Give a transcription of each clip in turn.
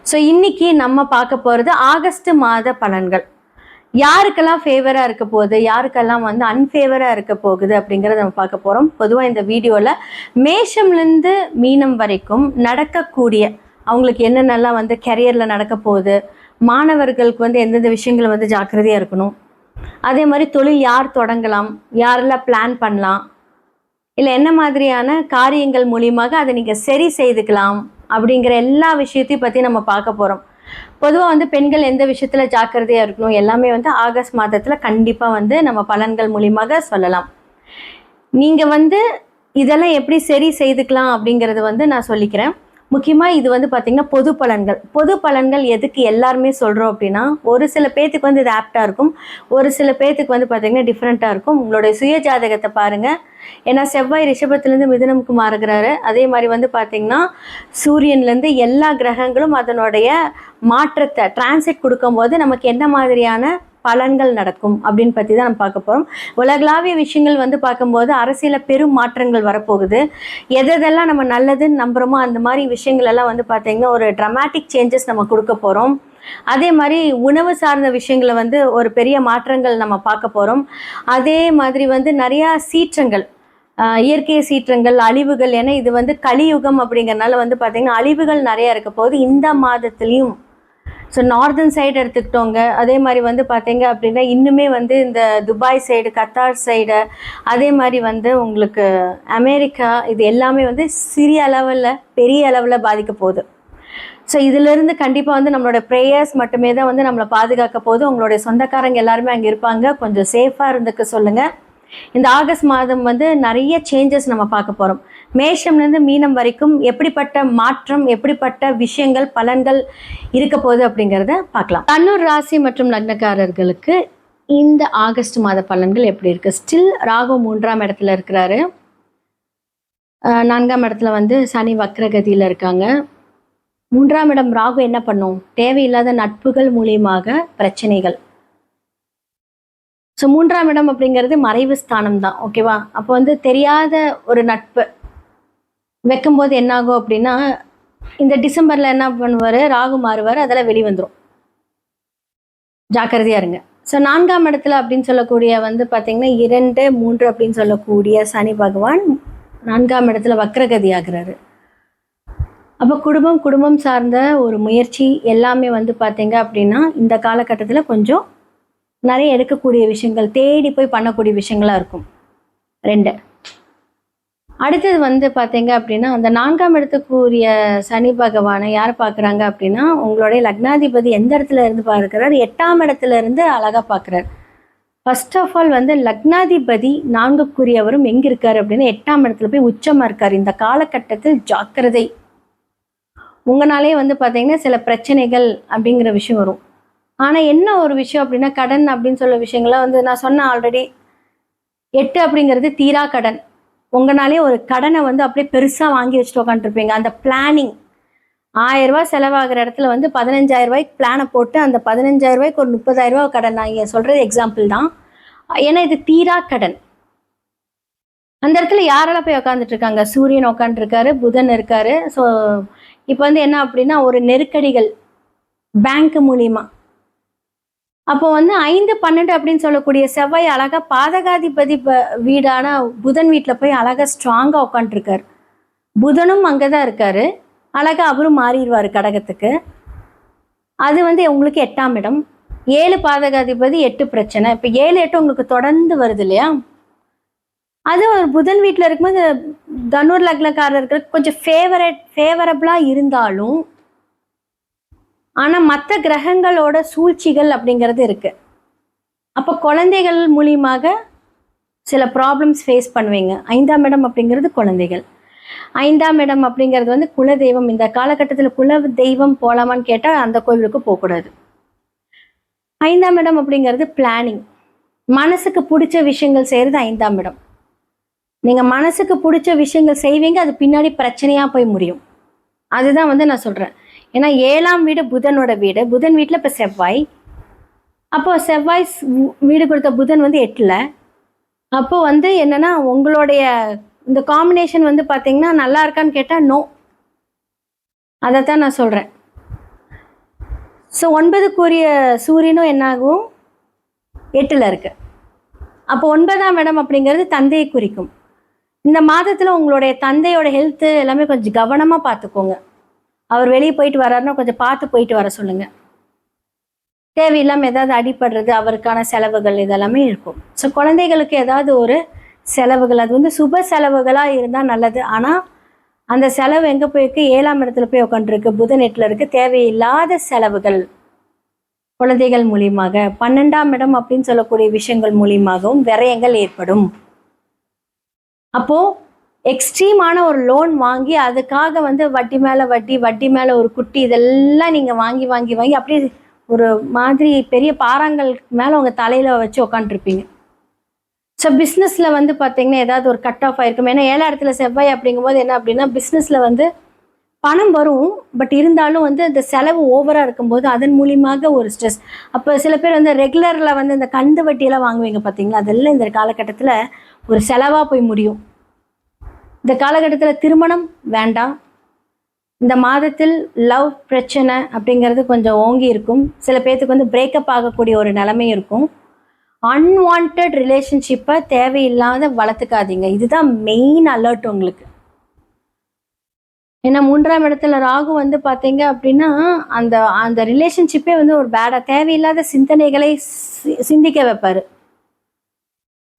So இன்னைக்கு நம்ம பார்க்க போகிறது ஆகஸ்ட் மாத பலன்கள். யாருக்கெல்லாம் ஃபேவராக இருக்க போகுது, யாருக்கெல்லாம் வந்து அன்ஃபேவராக இருக்க போகுது அப்படிங்கிறத நம்ம பார்க்க போகிறோம். பொதுவாக இந்த வீடியோவில் மேஷம்லேருந்து மீனம் வரைக்கும் நடக்கக்கூடிய அவங்களுக்கு என்னென்னலாம் வந்து கெரியரில் நடக்க போகுது, மாணவர்களுக்கு வந்து எந்தெந்த விஷயங்கள் வந்து ஜாக்கிரதையாக இருக்கணும், அதே மாதிரி தொழில் யார் தொடங்கலாம், யாரெல்லாம் பிளான் பண்ணலாம், இல்லை என்ன மாதிரியான காரியங்கள் மூலியமாக அதை நீங்கள் சரி செய்துக்கலாம் அப்படிங்கிற எல்லா விஷயத்தையும் பற்றி நம்ம பார்க்க போகிறோம். பொதுவாக வந்து பெண்கள் எந்த விஷயத்தில் ஜாக்கிரதையாக இருக்கணும் எல்லாமே வந்து ஆகஸ்ட் மாதத்தில் கண்டிப்பாக வந்து நம்ம பலன்கள் மூலியமாக சொல்லலாம். நீங்கள் வந்து இதெல்லாம் எப்படி சரி செய்துக்கலாம் அப்படிங்கிறது வந்து நான் சொல்லிக்கிறேன். முக்கியமாக இது வந்து பார்த்திங்கன்னா பொது பலன்கள் எதுக்கு எல்லாருமே சொல்கிறோம் அப்படின்னா, ஒரு சில பேர்த்துக்கு வந்து இது ஆப்டாக இருக்கும், ஒரு சில பேர்த்துக்கு வந்து பார்த்திங்கன்னா டிஃப்ரெண்ட்டாக இருக்கும். உங்களுடைய சுய ஜாதகத்தை பாருங்கள். ஏன்னா செவ்வாய் ரிஷபத்துலேருந்து மிதுனமுக்கு மாறுகிறாரு. அதே மாதிரி வந்து பார்த்திங்கன்னா சூரியன்லேருந்து எல்லா கிரகங்களும் அதனுடைய மாற்றத்தை டிரான்சிட் கொடுக்கும்போது நமக்கு என்ன மாதிரியான பலன்கள் நடக்கும் அப்படின்னு பற்றி தான் நம்ம பார்க்க போகிறோம். உலகளாவிய விஷயங்கள் வந்து பார்க்கும்போது அரசியலில் பெரும் மாற்றங்கள் வரப்போகுது. எதெல்லாம் நம்ம நல்லதுன்னு நம்புகிறோமோ அந்த மாதிரி விஷயங்கள் எல்லாம் வந்து பார்த்திங்கன்னா ஒரு ட்ரமாட்டிக் சேஞ்சஸ் நம்ம கொடுக்க போகிறோம். அதே மாதிரி உணவு சார்ந்த விஷயங்களை வந்து ஒரு பெரிய மாற்றங்கள் நம்ம பார்க்க போகிறோம். அதே மாதிரி வந்து நிறையா சீற்றங்கள், இயற்கை சீற்றங்கள், அழிவுகள், ஏன்னா இது வந்து கலியுகம் அப்படிங்கிறனால வந்து பார்த்திங்கன்னா அழிவுகள் நிறையா இருக்க போகுது இந்த மாதத்துலேயும். ஸோ நார்தன் சைடு எடுத்துக்கிட்டோங்க. அதே மாதிரி வந்து பார்த்தீங்க அப்படின்னா இன்னுமே வந்து இந்த துபாய் சைடு, கத்தார் சைடு, அதே மாதிரி வந்து உங்களுக்கு அமெரிக்கா, இது எல்லாமே வந்து சிறிய அளவில் பெரிய அளவில் பாதிக்க போகுது. ஸோ இதிலிருந்து கண்டிப்பாக வந்து நம்மளோட ப்ரேயர்ஸ் மட்டுமே தான் வந்து நம்மளை பாதுகாக்க போகுது. உங்களுடைய சொந்தக்காரங்க எல்லாருமே அங்கே இருப்பாங்க, கொஞ்சம் சேஃபாக இருந்துக்க சொல்லுங்கள். இந்த ஆகஸ்ட் மாதம் வந்து நிறைய சேஞ்சஸ் நம்ம பார்க்க போகிறோம். மேஷம்லேருந்து மீனம் வரைக்கும் எப்படிப்பட்ட மாற்றம், எப்படிப்பட்ட விஷயங்கள், பலன்கள் இருக்க போகுது அப்படிங்கிறத பார்க்கலாம். தனுர் ராசி மற்றும் லக்னக்காரர்களுக்கு இந்த ஆகஸ்ட் மாத பலன்கள் எப்படி இருக்குது? ஸ்டில் ராகு 3ஆம் இடத்துல இருக்கிறாரு. 4ஆம் இடத்துல வந்து சனி வக்ரகதியில் இருக்காங்க. 3ஆம் இடம் ராகு என்ன பண்ணும்? தேவையில்லாத நட்புகள் மூலியமாக பிரச்சனைகள். ஸோ 3ஆம் இடம் அப்படிங்கிறது மறைவு ஸ்தானம் தான், ஓகேவா? அப்போ வந்து தெரியாத ஒரு நட்பு வைக்கும்போது என்னாகும் அப்படின்னா, இந்த டிசம்பரில் என்ன பண்ணுவார், ராகு மாறுவார், அதெல்லாம் வெளிவந்துடும். ஜாக்கிரதையாக இருங்க. ஸோ 4ஆம் இடத்துல அப்படின்னு சொல்லக்கூடிய வந்து பார்த்திங்கன்னா 2, 3 அப்படின்னு சொல்லக்கூடிய சனி பகவான் 4ஆம் இடத்துல வக்ரகதி ஆகிறாரு. அப்போ குடும்பம் சார்ந்த ஒரு முயற்சி எல்லாமே வந்து பார்த்திங்க அப்படின்னா இந்த காலகட்டத்தில் கொஞ்சம் நிறைய எடுக்கக்கூடிய விஷயங்கள், தேடி போய் பண்ணக்கூடிய விஷயங்களாக இருக்கும். 2. அடுத்தது வந்து பார்த்தீங்க அப்படின்னா அந்த 4ஆம் இடத்துக்குரிய சனி பகவானை யார் பார்க்குறாங்க அப்படின்னா உங்களுடைய லக்னாதிபதி எந்த இடத்துல இருந்து பார்க்குறாரு? 8ஆம் இடத்துல இருந்து அழகாக பார்க்குறாரு. ஃபர்ஸ்ட் ஆஃப் ஆல் வந்து லக்னாதிபதி 4க்குரியவரும் எங்கே இருக்கார் அப்படின்னா 8ஆம் இடத்துல போய் உச்சமாக இருக்கார். இந்த காலகட்டத்தில் ஜாக்கிரதை. உங்களாலே வந்து பார்த்தீங்கன்னா சில பிரச்சனைகள் அப்படிங்கிற விஷயம் வரும். ஆனால் என்ன ஒரு விஷயம் அப்படின்னா கடன் அப்படின்னு சொல்ல விஷயங்கள்லாம் வந்து நான் சொன்னேன் ஆல்ரெடி. 8 அப்படிங்கிறது தீரா கடன். உங்களாலே ஒரு கடனை வந்து அப்படியே பெருசாக வாங்கி வச்சுட்டு உட்காந்துருப்பீங்க. அந்த பிளானிங் 1000 ரூபாய் செலவாகிற இடத்துல வந்து 15,000 ரூபாய்க்கு பிளானை போட்டு அந்த 15,000 ரூபாய்க்கு ஒரு 30,000 ரூபாய் கடன். நான் இங்கே சொல்கிறது எக்ஸாம்பிள் தான். ஏன்னா இது தீரா கடன். அந்த இடத்துல யாரெல்லாம் போய் உட்காந்துட்டு இருக்காங்க? சூரியன் உட்காந்துருக்காரு, புதன் இருக்காரு. ஸோ இப்போ வந்து என்ன அப்படின்னா ஒரு நெருக்கடிகள் பேங்க் மூலியமாக. அப்போ வந்து 5, 12 அப்படின்னு சொல்லக்கூடிய செவ்வாய் அழகா பாதகாதிபதி வீடான புதன் வீட்டில் போய் அழகா ஸ்ட்ராங்காக உட்காந்துருக்காரு. புதனும் அங்கே தான் இருக்காரு. அழகா அவரும் மாறிடுவார் கடகத்துக்கு. அது வந்து உங்களுக்கு 8ஆம் இடம். 7 பாதகாதிபதி, 8 பிரச்சனை. இப்போ 7, 8 உங்களுக்கு தொடர்ந்து வருது இல்லையா? அது ஒரு புதன் வீட்டில் இருக்கும்போது தனுர் லக்னக்காரர்களுக்கு கொஞ்சம் ஃபேவரபிளாக இருந்தாலும் ஆனால் மற்ற கிரகங்களோட சூழ்ச்சிகள் அப்படிங்கிறது இருக்குது. அப்போ குழந்தைகள் மூலியமாக சில ப்ராப்ளம்ஸ் ஃபேஸ் பண்ணுவீங்க. 5ஆம் இடம் அப்படிங்கிறது குழந்தைகள். 5ஆம் இடம் அப்படிங்கிறது வந்து குலதெய்வம். இந்த காலகட்டத்தில் குல தெய்வம் போகலாமான்னு கேட்டால் அந்த கோவிலுக்கு போகக்கூடாது. 5ஆம் இடம் அப்படிங்கிறது பிளானிங். மனசுக்கு பிடிச்ச விஷயங்கள் செய்கிறது 5ஆம் இடம். நீங்கள் மனசுக்கு பிடிச்ச விஷயங்கள் செய்வீங்க, அது பின்னாடி பிரச்சனையாக போய் முடியும். அதுதான் வந்து நான் சொல்கிறேன். ஏன்னா 7ஆம் வீடு புதனோட வீடு. புதன் வீட்டில் இப்போ செவ்வாய். அப்போ செவ்வாய் வீடு கொடுத்த புதன் வந்து 8ல். அப்போ வந்து என்னென்னா உங்களுடைய இந்த காம்பினேஷன் வந்து பார்த்தீங்கன்னா நல்லா இருக்கான்னு கேட்டால் நோ. அதைத்தான் நான் சொல்கிறேன். ஸோ 9க்குரிய சூரியனும் என்னாகும், 8ல் இருக்கு. அப்போ 9ஆம் இடம் அப்படிங்கிறது தந்தையை குறிக்கும். இந்த மாதத்தில் உங்களுடைய தந்தையோட ஹெல்த்து எல்லாமே கொஞ்சம் கவனமாக பார்த்துக்கோங்க. அவர் வெளியே போயிட்டு வர்றாருன்னா கொஞ்சம் பார்த்து போயிட்டு வர சொல்லுங்க. தேவையில்லாமல் ஏதாவது அடிபடுறது, அவருக்கான செலவுகள் இதெல்லாமே இருக்கும். ஸோ குழந்தைகளுக்கு ஏதாவது ஒரு செலவுகள், அது வந்து சுப செலவுகளாக இருந்தால் நல்லது. ஆனால் அந்த செலவு எங்கே போயிருக்கு, 7ஆம் இடத்துல போய் உட்காந்துருக்கு, புதன் 8ல் இருக்கு. தேவையில்லாத செலவுகள் குழந்தைகள் மூலியமாக, 12ஆம் இடம் அப்படின்னு சொல்லக்கூடிய விஷயங்கள் மூலியமாகவும் விரயங்கள் ஏற்படும். அப்போ எக்ஸ்ட்ரீமான ஒரு லோன் வாங்கி அதுக்காக வந்து வட்டி மேலே வட்டி, வட்டி மேலே ஒரு குட்டி, இதெல்லாம் நீங்கள் வாங்கி வாங்கி வாங்கி அப்படியே ஒரு மாதிரி பெரிய பாறாங்கல் மேலே உங்கள் தலையில் வச்சு உக்காண்ட்ருப்பீங்க. ஸோ பிஸ்னஸில் வந்து பார்த்தீங்கன்னா ஏதாவது ஒரு கட் ஆஃப் ஆகிருக்கும். ஏன்னா 7ஆம் இடத்துல செவ்வாய் அப்படிங்கும்போது என்ன அப்படின்னா, பிஸ்னஸில் வந்து பணம் வரும், பட் இருந்தாலும் வந்து இந்த செலவு ஓவராக இருக்கும்போது அதன் மூலியமாக ஒரு ஸ்ட்ரெஸ். அப்போ சில பேர் வந்து ரெகுலரில் வந்து இந்த கந்து வட்டியெல்லாம் வாங்குவீங்க பார்த்தீங்களா, அதெல்லாம் இந்த காலகட்டத்தில் ஒரு செலவாக போய் முடியும். இந்த காலகட்டத்தில் திருமணம் வேண்டாம். இந்த மாதத்தில் லவ் பிரச்சனை அப்படிங்கிறது கொஞ்சம் ஓங்கி இருக்கும். சில பேர்த்துக்கு வந்து பிரேக்கப் ஆகக்கூடிய ஒரு நிலைமை இருக்கும். அன்வான்ட் ரிலேஷன்ஷிப்பை தேவையில்லாத வளர்த்துக்காதீங்க. இதுதான் மெயின் அலர்ட் உங்களுக்கு. ஏன்னா 3ஆம் இடத்துல ராகு வந்து பார்த்தீங்க அப்படின்னா அந்த அந்த ரிலேஷன்ஷிப்பே வந்து ஒரு பேடாக தேவையில்லாத சிந்தனைகளை சிந்திக்க வைப்பார்.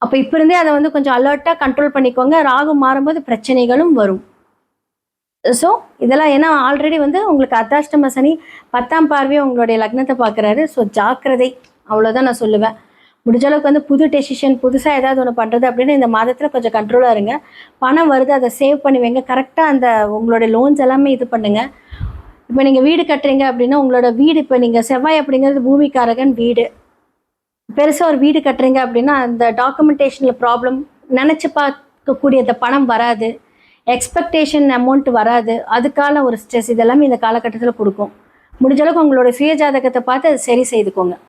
அப்போ இப்போ இருந்தே அதை வந்து கொஞ்சம் அலர்ட்டாக கண்ட்ரோல் பண்ணிக்கோங்க. ராகு மாறும்போது பிரச்சனைகளும் வரும். ஸோ இதெல்லாம் ஏன்னா ஆல்ரெடி வந்து உங்களுக்கு அர்த்தாஷ்டம சனி 10ஆம் பார்வையை உங்களுடைய லக்னத்தை பார்க்குறாரு. ஸோ ஜாக்கிரதை, அவ்வளோதான் நான் சொல்லுவேன். முடிஞ்ச அளவுக்கு வந்து புது டெசிஷன், புதுசாக ஏதாவது ஒன்று பண்ணுறது அப்படின்னு இந்த மாதத்தில் கொஞ்சம் கண்ட்ரோலாக இருங்க. பணம் வருது, அதை சேவ் பண்ணி வைங்க. கரெக்டாக அந்த உங்களுடைய லோன்ஸ் எல்லாமே இது பண்ணுங்கள். இப்போ நீங்கள் வீடு கட்டுறீங்க அப்படின்னா உங்களோட வீடு, இப்போ நீங்கள் செவ்வாய் அப்படிங்கிறது பூமிக்காரகன் வீடு, பெருசாக ஒரு வீடு கட்டுறீங்க அப்படின்னா அந்த டாக்குமெண்டேஷனில் ப்ராப்ளம், நினச்சி பார்க்கக்கூடிய அந்த பணம் வராது, எக்ஸ்பெக்டேஷன் அமௌண்ட் வராது, அதுக்கான ஒரு ஸ்ட்ரெஸ், இதெல்லாமே இந்த காலகட்டத்தில் கொடுக்கும். முடிஞ்ச அளவுக்கு உங்களோட சுய ஜாதகத்தை பார்த்து அதை சரி செய்துக்கோங்க.